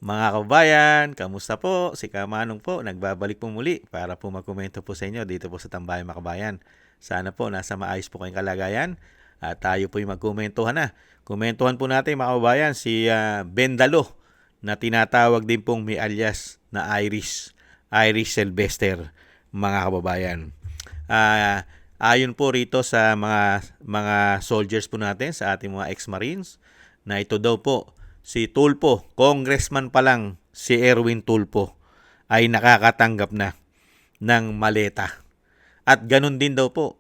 Mga kabayan, kamusta po? Si Kamanong po, nagbabalik po muli para po magkomento po sa inyo dito po sa Tambayan Makabayan. Sana po nasa maayos po kayong kalagayan at tayo po yung magkomentuhan na. Komentuhan po natin mga kabayan si Bendalo na tinatawag din pong may alias na Irish Sylvester mga kababayan. Ayon po rito sa mga soldiers po natin sa ating mga ex-marines na ito daw po si Tulfo, congressman pa lang si Erwin Tulfo ay nakakatanggap na ng maleta. At ganun din daw po,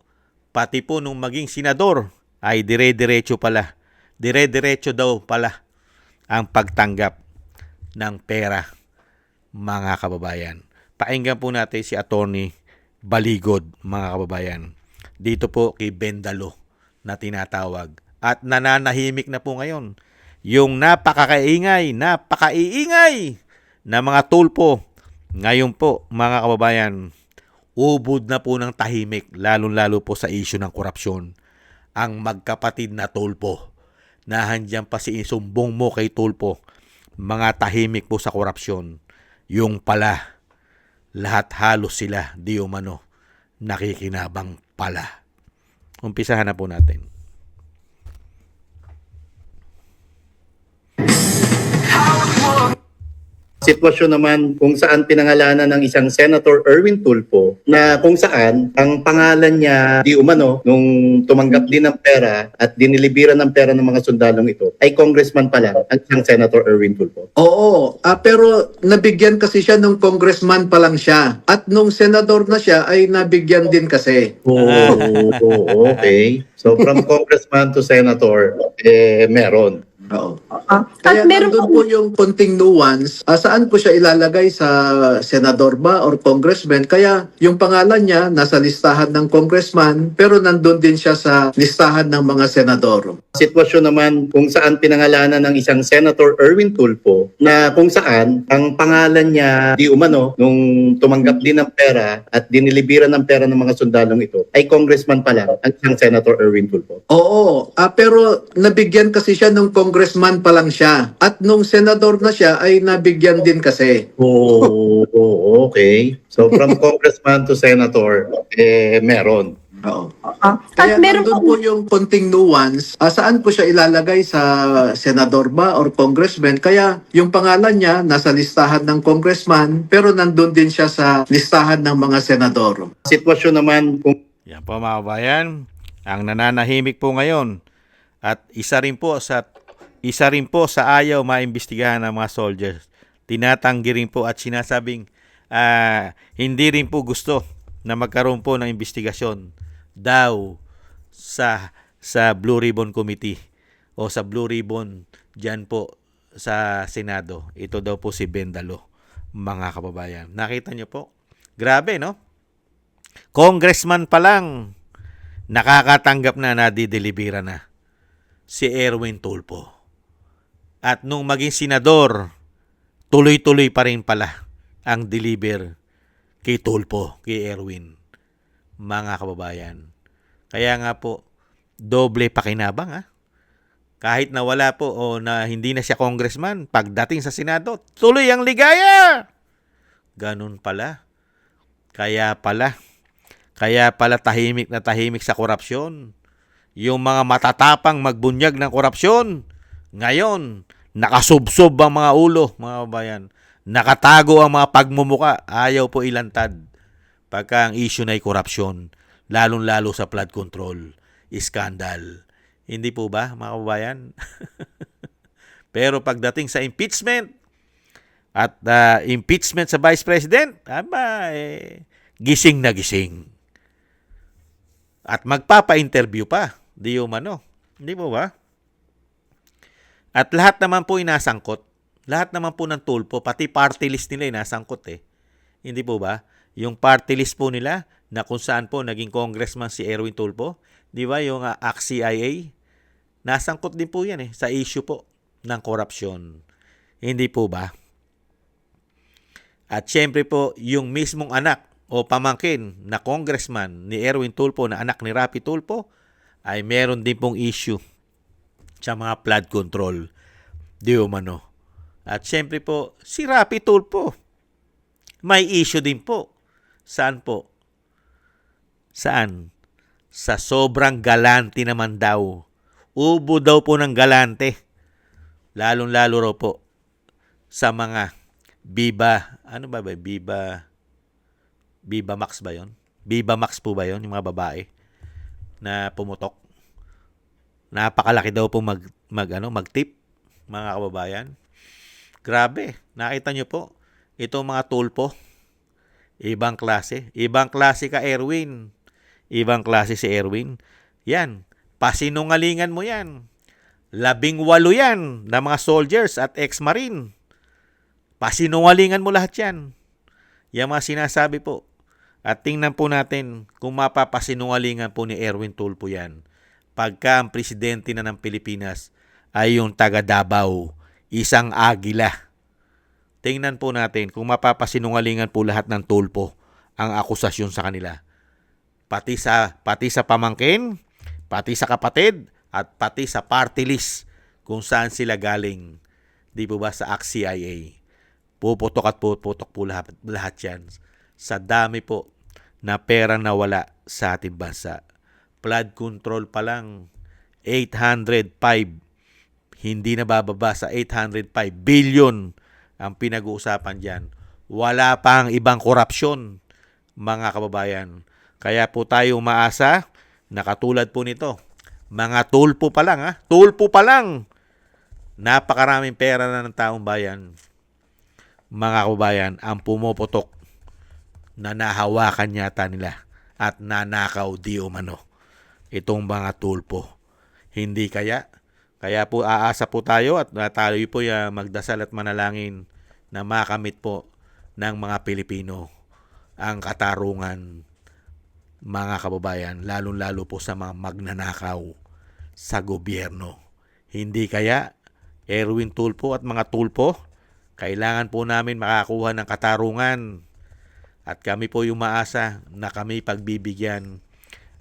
pati po nung maging senador ay dire-diretso pala. Dire-diretso daw pala ang pagtanggap ng pera, mga kababayan. Pakinggan po natin si Attorney Baligod, mga kababayan. Dito po kay Bendalo na tinatawag. At nananahimik na po ngayon yung napakaiingay na mga Tulfo. Ngayon po, mga kababayan, ubod na po ng tahimik, lalong-lalo po sa issue ng korupsyon. Ang magkapatid na Tulfo, na handyan pa si isumbong mo kay Tulfo, mga tahimik po sa korupsyon. Yung pala, lahat halos sila, di umano, nakikinabang pala. Umpisahan na po natin. Sitwasyon naman kung saan pinangalanan ng isang Senator Erwin Tulfo na kung saan ang pangalan niya di umano nung tumanggap din ng pera at dinilibiran ng pera ng mga sundalong ito ay congressman pa lang ang isang Senator Erwin Tulfo. Oo, pero nabigyan kasi siya nung congressman pa lang siya. At nung senador na siya ay nabigyan din kasi. Okay. So from congressman to senator, meron. Oo. At Kaya meron nandun po, po yung konting nuance, saan ko siya ilalagay sa senador ba or congressman. Kaya yung pangalan niya nasa listahan ng congressman pero nandun din siya sa listahan ng mga senador. Sitwasyon naman kung saan pinangalanan ng isang Senator Erwin Tulfo na kung saan ang pangalan niya di umano nung tumanggap din ng pera at dinilibiran ng pera ng mga sundalong ito ay congressman pa lang ang isang Senator Erwin Tulfo. Oo, pero nabigyan kasi siya nung congressman pa lang siya. At nung senador na siya ay nabigyan din kasi. Okay. So from congressman to senator, meron. Oo. at Kaya meron nandun po yung konting nuance, saan ko siya ilalagay sa senador ba or congressman. Kaya yung pangalan niya nasa listahan ng congressman pero nandun din siya sa listahan ng mga senador. Sitwasyon naman kung Yan po mga kabayan, ang nananahimik po ngayon at isa rin po sa ayaw maimbestigahan ng mga soldiers. Tinatanggi rin po at sinasabing hindi rin po gusto na magkaroon po ng investigasyon daw sa Blue Ribbon Committee o sa Blue Ribbon dyan po sa Senado. Ito daw po si Bendalo, mga kababayan. Nakita niyo po? Grabe, no? Congressman pa lang nakakatanggap na, nadidelibera na si Erwin Tulfo. At nung maging senador, tuloy-tuloy pa rin pala ang deliver kay Tulfo, kay Erwin, mga kababayan. Kaya nga po, doble pakinabang Kahit na wala po o na hindi na siya congressman, pagdating sa Senado, tuloy ang ligaya. Ganun pala. Kaya pala tahimik na tahimik sa korupsyon. Yung mga matatapang magbunyag ng korupsyon, ngayon, nakasubsob ang mga ulo, mga kabayan. Nakatago ang mga pagmumuka, ayaw po ilantad. Pagka ang issue na ay korupsyon, lalong-lalo sa flood control, iskandal. Hindi po ba, mga kabayan? Pero pagdating sa impeachment, at impeachment sa Vice President, gising na gising. At magpapa-interview pa. Di umano. Hindi po ba? At lahat naman po inasangkot. Lahat naman po ng Tulfo, pati party list nila inasangkot Hindi po ba? Yung party list po nila na kung saan po naging congressman si Erwin Tulfo, di ba yung ACT-CIA, nasangkot din po yan sa issue po ng korupsyon. Hindi po ba? At syempre po, yung mismong anak o pamangkin na congressman ni Erwin Tulfo na anak ni Rapi Tulfo ay meron din pong issue sa mga flood control. Di umano. At syempre po, si Rapi Tulfo, may issue din po. Saan po? Saan? Sa sobrang galante naman daw. Ubo daw po ng galante. Lalong-lalo raw po sa mga Viva, ano ba ba? Viva Max ba yon? Viva Max po ba yon? Yung mga babae na pumutok. Napakalaki daw po mag-tip, mga kababayan. Grabe, nakita nyo po, itong mga tulpo, ibang klase. Ibang klase ka, Erwin. Ibang klase si Erwin. Yan, pasinungalingan mo yan. 18 yan na mga soldiers at ex-marine. Pasinungalingan mo lahat yan. Yung mga sinasabi po. At tingnan po natin kung mapapasinungalingan po ni Erwin Tulfo yan. Pagka ang presidente na ng Pilipinas ay yung taga Davao, isang agila. Tingnan po natin kung mapapasinungalingan po lahat ng Tulfo ang akusasyon sa kanila. Pati sa pamangkin, pati sa kapatid, at pati sa party list kung saan sila galing. Di po ba sa CIA? Puputok at puputok po lahat yan. Sa dami po na pera na wala sa ating bansa. Flood control pa lang, 805. Hindi na bababa sa 805 billion ang pinag-uusapan dyan. Wala pang ibang korupsyon, mga kababayan. Kaya po tayo umaasa na katulad po nito, mga tulpo pa lang, tulpo pa lang. Napakaraming pera na ng taong bayan. Mga kababayan, ang pumuputok na nahawakan yata nila at nanakaw di umano itong mga tulpo. Hindi kaya po aasa po tayo at tayo po magdasal at manalangin na makamit po ng mga Pilipino ang katarungan, mga kababayan, lalong-lalo po sa mga magnanakaw sa gobyerno. Hindi kaya, Erwin Tulfo at mga tulpo, kailangan po namin makakuha ng katarungan at kami po yung maasa na kami pagbibigyan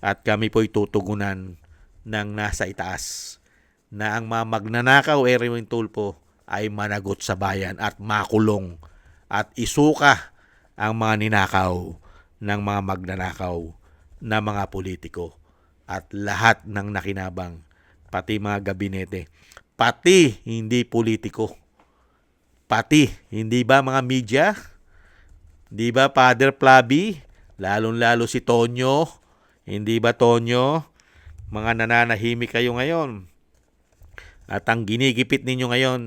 at kami po tutugunan ng nasa itaas na ang mga magnanakaw, Erwin Tulfo, ay managot sa bayan at makulong at isuka ang mga ninakaw ng mga magnanakaw na mga politiko at lahat ng nakinabang, pati mga gabinete, pati hindi politiko, pati hindi ba mga media, di ba Father Flavi, lalong-lalo si Tonyo, hindi ba Tonyo, mga nananahimik kayo ngayon. At ang ginigipit ninyo ngayon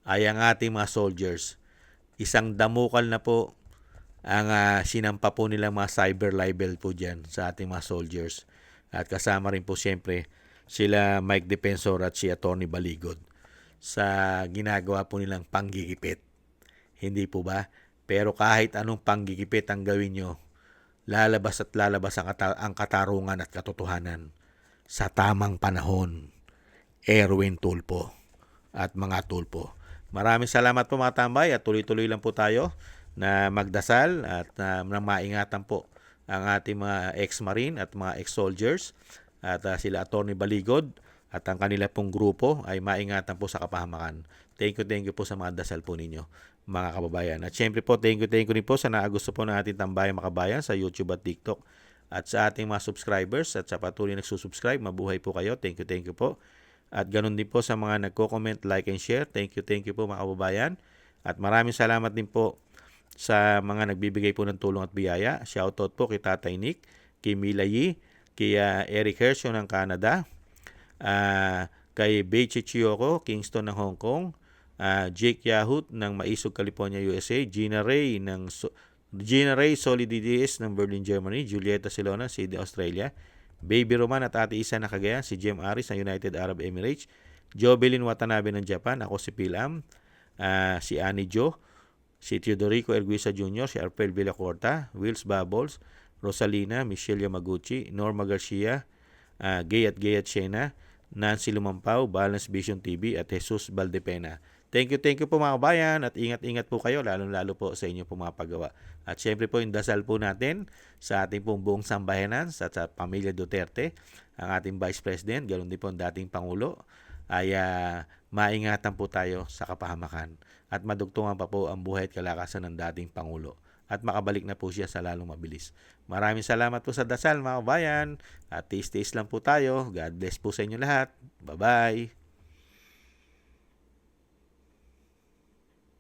ay ang ating mga soldiers. Isang damukal na po ang sinampa po nilang mga cyber libel po dyan sa ating mga soldiers. At kasama rin po siyempre sila Mike Defensor at si Atty. Baligod sa ginagawa po nilang panggigipit. Hindi po ba? Pero kahit anong panggigipit ang gawin nyo, lalabas at lalabas ang katarungan at katotohanan sa tamang panahon. Erwin Tulfo at mga tulpo. Maraming salamat po mga tambay at tuloy-tuloy lang po tayo na magdasal at na maingatan po ang ating mga ex-marine at mga ex-soldiers at sila Atty. Baligod at ang kanila pong grupo ay maingatan po sa kapahamakan. Thank you po sa mga dasal po ninyo, mga kababayan. At syempre po, thank you rin po sa naagusto po ng ating tambayang makabayan sa YouTube at TikTok at sa ating mga subscribers at sa patuloy nagsusubscribe. Mabuhay po kayo. Thank you po. At ganun din po sa mga nagko-comment, like and share. Thank you po mga kababayan. At maraming salamat din po sa mga nagbibigay po ng tulong at biyaya. Shoutout po kay Tatay Nick, kay Mila Yi, kay Eric Hershaw ng Canada, kay Beichi Chiyoko, Kingston ng Hong Kong, Jake Yahut ng Maisog, California, USA, Gina Ray Solidides ng Berlin, Germany, Julieta Silona, Sydney, Australia, Baby Roman at Ate Isa na Cagayan, si Jem Aris ng United Arab Emirates, Jobelin Watanabe ng Japan, ako si Pilam, si Annie Jo, si Teodorico Erguisa Jr., si Arpel Villacorta, Wills Bubbles, Rosalina, Michelle Yamaguchi, Norma Garcia, Gay at Shena, Nancy Lumampaw, Balance Vision TV at Jesus Valdepena. Thank you po mga kabayan at ingat-ingat po kayo lalong-lalo po sa inyo po mga paggawa. At syempre po yung dasal po natin sa ating pong buong sambayanan sa pamilya Duterte, ang ating Vice President, ganoon din po ang dating Pangulo, ay maingatan po tayo sa kapahamakan at madugtungan pa po ang buhay at kalakasan ng dating Pangulo at makabalik na po siya sa lalong mabilis. Maraming salamat po sa dasal mga kabayan at tiis-tiis lang po tayo. God bless po sa inyo lahat. Bye-bye!